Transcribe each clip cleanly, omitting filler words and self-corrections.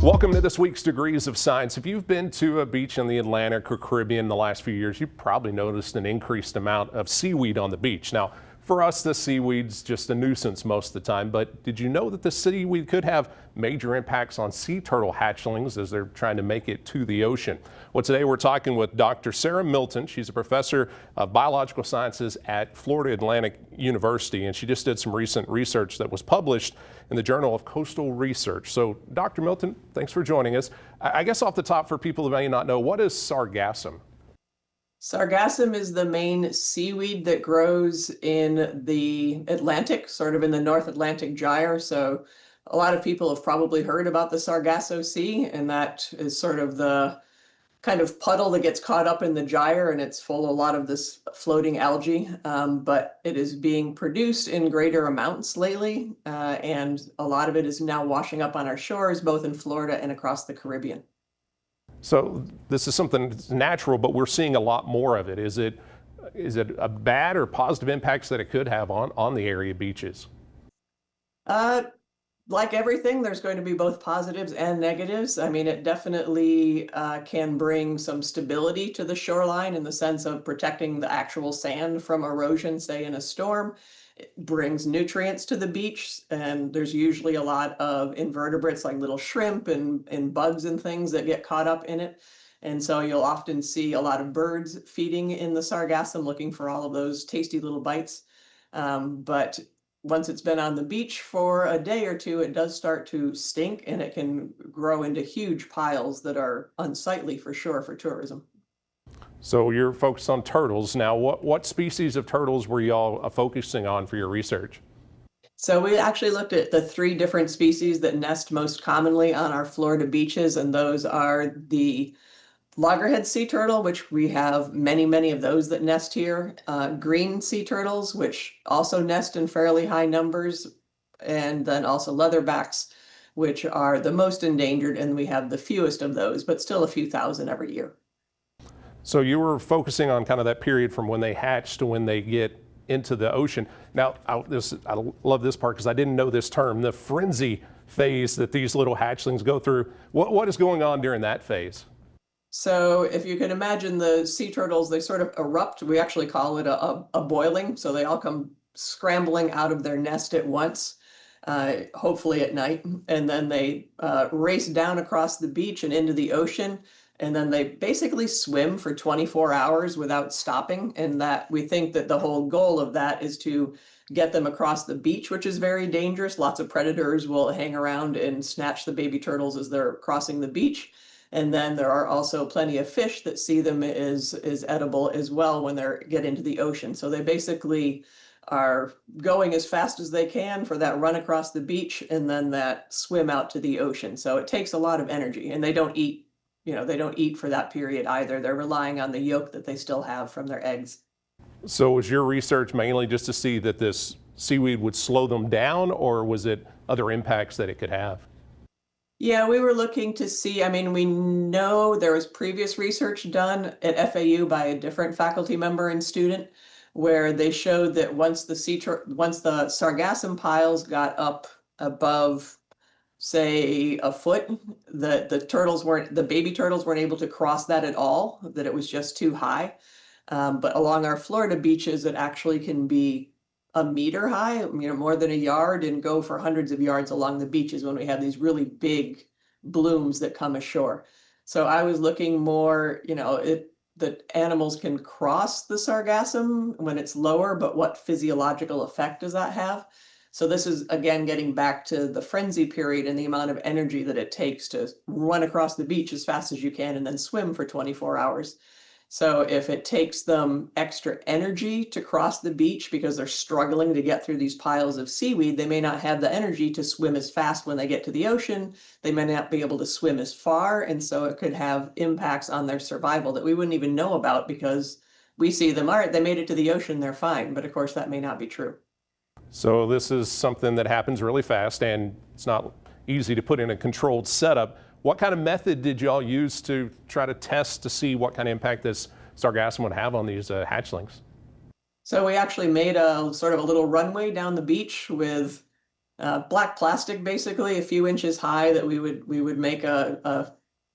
Welcome to this week's Degrees of Science. If you've been to a beach in the Atlantic or Caribbean in the last few years, you've probably noticed an increased amount of seaweed on the beach. Now, for us, the seaweed's just a nuisance most of the time, but did you know that the seaweed could have major impacts on sea turtle hatchlings as they're trying to make it to the ocean? Well, today we're talking with Dr. Sarah Milton. She's a professor of biological sciences at Florida Atlantic University, and she just did some recent research that was published in the Journal of Coastal Research. So, Dr. Milton, thanks for joining us. I guess off the top, for people who may not know, what is sargassum? Sargassum is the main seaweed that grows in the Atlantic, sort of in the North Atlantic gyre. So a lot of people have probably heard about the Sargasso Sea, and that is sort of the kind of puddle that gets caught up in the gyre, and it's full of a lot of this floating algae. But it is being produced in greater amounts lately, and a lot of it is now washing up on our shores, both in Florida and across the Caribbean. So this is something that's natural, but we're seeing a lot more of it. Is it a bad or positive impacts that it could have on the area beaches? Like everything, there's going to be both positives and negatives. I mean, it definitely can bring some stability to the shoreline in the sense of protecting the actual sand from erosion, say in a storm. It brings nutrients to the beach, and there's usually a lot of invertebrates like little shrimp and bugs and things that get caught up in it. And so you'll often see a lot of birds feeding in the sargassum looking for all of those tasty little bites. But once it's been on the beach for a day or two, it does start to stink, and it can grow into huge piles that are unsightly for sure for tourism. So you're focused on turtles. Now, what species of turtles were y'all focusing on for your research? So we actually looked at the 3 different species that nest most commonly on our Florida beaches, and those are the loggerhead sea turtle, which we have many, many of those that nest here, green sea turtles, which also nest in fairly high numbers, and then also leatherbacks, which are the most endangered, and we have the fewest of those, but still a few thousand every year. So you were focusing on kind of that period from when they hatch to when they get into the ocean. Now, I love this part because I didn't know this term, the frenzy phase that these little hatchlings go through. What is going on during that phase? So if you can imagine the sea turtles, they sort of erupt. We actually call it a boiling. So they all come scrambling out of their nest at once, hopefully at night. And then they race down across the beach and into the ocean. And then they basically swim for 24 hours without stopping. And that we think that the whole goal of that is to get them across the beach, which is very dangerous. Lots of predators will hang around and snatch the baby turtles as they're crossing the beach. And then there are also plenty of fish that see them as edible as well when they get into the ocean. So they basically are going as fast as they can for that run across the beach and then that swim out to the ocean. So it takes a lot of energy, and they don't eat. They don't eat for that period either. They're relying on the yolk that they still have from their eggs. So was your research mainly just to see that this seaweed would slow them down, or was it other impacts that it could have? Yeah, we were looking to see, I mean, we know there was previous research done at FAU by a different faculty member and student where they showed that once the sargassum piles got up above, say, a foot, the baby turtles weren't able to cross that at all, that it was just too high. But along our Florida beaches, it actually can be a meter high, more than a yard, and go for hundreds of yards along the beaches when we have these really big blooms that come ashore. So I was looking more, that animals can cross the sargassum when it's lower, but what physiological effect does that have? So this is, again, getting back to the frenzy period and the amount of energy that it takes to run across the beach as fast as you can and then swim for 24 hours. So if it takes them extra energy to cross the beach because they're struggling to get through these piles of seaweed, they may not have the energy to swim as fast when they get to the ocean. They may not be able to swim as far, and so it could have impacts on their survival that we wouldn't even know about because we see them, all right, they made it to the ocean, they're fine. But of course, that may not be true. So this is something that happens really fast, and it's not easy to put in a controlled setup. What kind of method did y'all use to try to test to see what kind of impact this sargassum would have on these hatchlings? So we actually made a sort of a little runway down the beach with Black plastic, basically a few inches high, that we would make a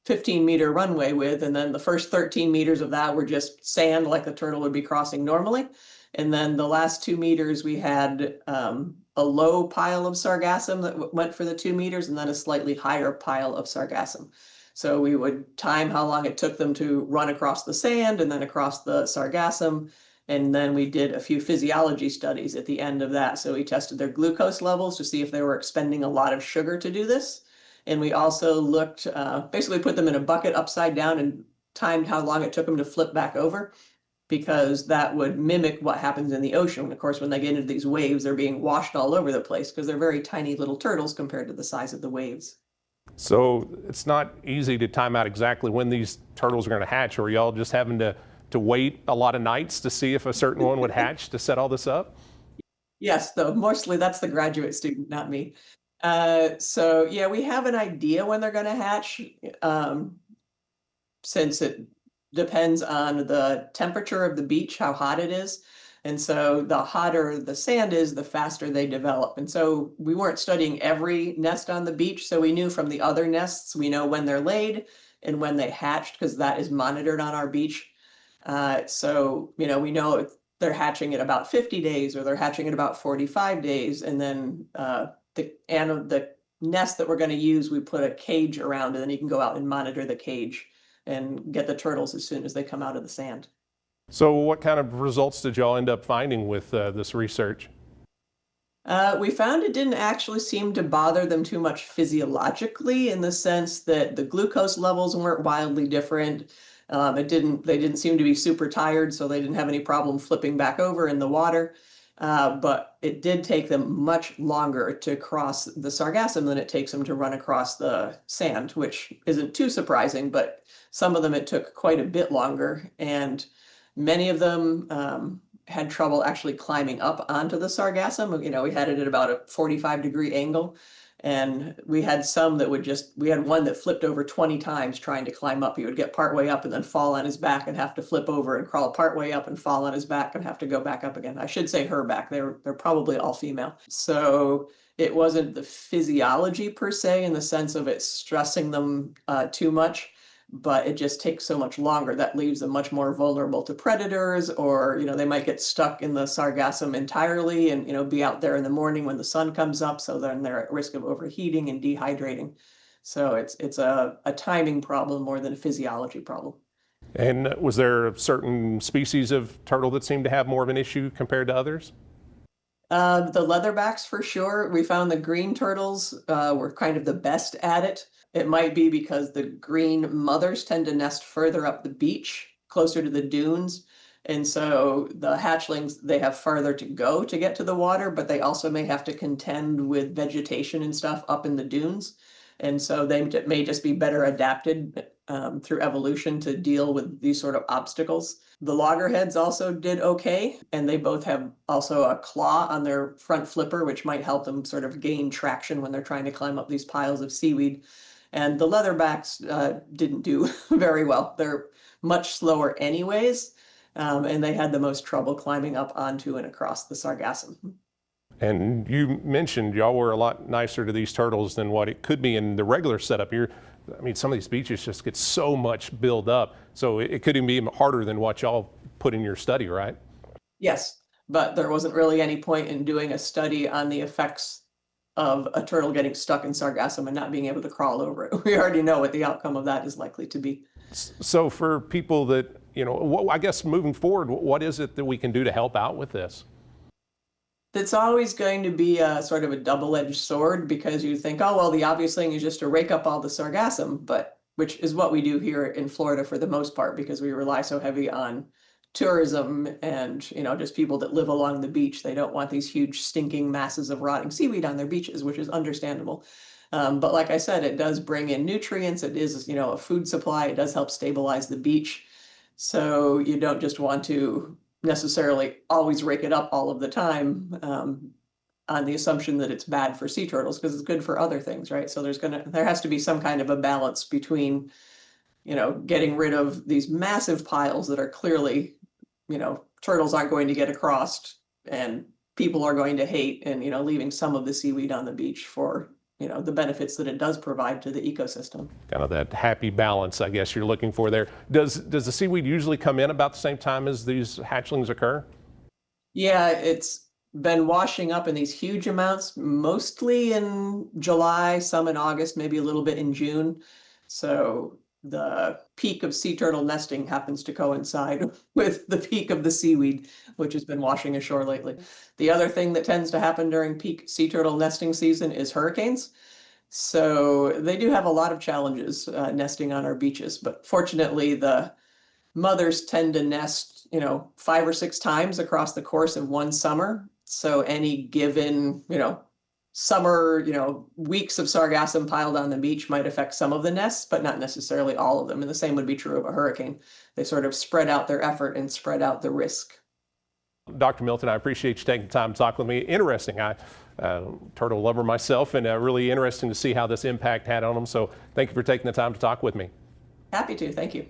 15-meter runway with, and then the first 13 meters of that were just sand, like the turtle would be crossing normally. And then the last 2 meters we had a low pile of sargassum that went for the 2 meters, and then a slightly higher pile of sargassum. So we would time how long it took them to run across the sand and then across the sargassum. And then we did a few physiology studies at the end of that. So we tested their glucose levels to see if they were expending a lot of sugar to do this. And we also looked, basically put them in a bucket upside down and timed how long it took them to flip back over, because that would mimic what happens in the ocean. Of course, when they get into these waves, they're being washed all over the place because they're very tiny little turtles compared to the size of the waves. So it's not easy to time out exactly when these turtles are going to hatch, or are y'all just having to wait a lot of nights to see if a certain one would hatch to set all this up? Yes, though mostly that's the graduate student, not me. So yeah, we have an idea when they're going to hatch, since it depends on the temperature of the beach, how hot it is. And so the hotter the sand is, the faster they develop. And so we weren't studying every nest on the beach. So we knew from the other nests, we know when they're laid and when they hatched, because that is monitored on our beach. So, we know if they're hatching at about 50 days or they're hatching at about 45 days. And then the nest that we're going to use, we put a cage around, and then you can go out and monitor the cage and get the turtles as soon as they come out of the sand. So what kind of results did y'all end up finding with this research? We found it didn't actually seem to bother them too much physiologically, in the sense that the glucose levels weren't wildly different. They didn't seem to be super tired, so they didn't have any problem flipping back over in the water. But it did take them much longer to cross the sargassum than it takes them to run across the sand, which isn't too surprising, but some of them it took quite a bit longer. And many of them had trouble actually climbing up onto the sargassum. We had it at about a 45-degree angle. And we had some that we had one that flipped over 20 times trying to climb up. He would get partway up and then fall on his back and have to flip over and crawl partway up and fall on his back and have to go back up again. I should say her back. They're probably all female. So it wasn't the physiology per se, in the sense of it stressing them too much, but it just takes so much longer. That leaves them much more vulnerable to predators, or they might get stuck in the sargassum entirely and be out there in the morning when the sun comes up, so then they're at risk of overheating and dehydrating. So it's a timing problem more than a physiology problem. And was there a certain species of turtle that seemed to have more of an issue compared to others? The leatherbacks, for sure. We found the green turtles were kind of the best at it. It might be because the green mothers tend to nest further up the beach, closer to the dunes. And so the hatchlings, they have farther to go to get to the water, but they also may have to contend with vegetation and stuff up in the dunes. And so they may just be better adapted through evolution to deal with these sort of obstacles. The loggerheads also did okay, and they both have also a claw on their front flipper, which might help them sort of gain traction when they're trying to climb up these piles of seaweed. And the leatherbacks didn't do very well. They're much slower anyways, and they had the most trouble climbing up onto and across the sargassum. And you mentioned y'all were a lot nicer to these turtles than what it could be in the regular setup. Some of these beaches just get so much build up, so it could even be even harder than what y'all put in your study, right? Yes, but there wasn't really any point in doing a study on the effects of a turtle getting stuck in sargassum and not being able to crawl over it. We already know what the outcome of that is likely to be. So for people that, I guess moving forward, what is it that we can do to help out with this? It's always going to be a sort of a double-edged sword, because you think, oh, well, the obvious thing is just to rake up all the sargassum, but which is what we do here in Florida for the most part, because we rely so heavy on tourism and just people that live along the beach. They don't want these huge stinking masses of rotting seaweed on their beaches, which is understandable. But like I said, it does bring in nutrients. It is a food supply. It does help stabilize the beach. So you don't just want to necessarily always rake it up all of the time on the assumption that it's bad for sea turtles, because it's good for other things, right? So there has to be some kind of a balance between getting rid of these massive piles that are clearly turtles aren't going to get across, and people are going to hate, and leaving some of the seaweed on the beach for the benefits that it does provide to the ecosystem. Kind of that happy balance, I guess, you're looking for there. Does the seaweed usually come in about the same time as these hatchlings occur? Yeah, it's been washing up in these huge amounts, mostly in July, some in August, maybe a little bit in June. So the peak of sea turtle nesting happens to coincide with the peak of the seaweed, which has been washing ashore lately. The other thing that tends to happen during peak sea turtle nesting season is hurricanes. So they do have a lot of challenges nesting on our beaches, but fortunately the mothers tend to nest, 5 or 6 times across the course of one summer. So any given, summer, weeks of sargassum piled on the beach might affect some of the nests, but not necessarily all of them. And the same would be true of a hurricane. They sort of spread out their effort and spread out the risk. Dr. Milton, I appreciate you taking the time to talk with me. Interesting. Turtle lover myself, and really interesting to see how this impact had on them. So thank you for taking the time to talk with me. Happy to. Thank you.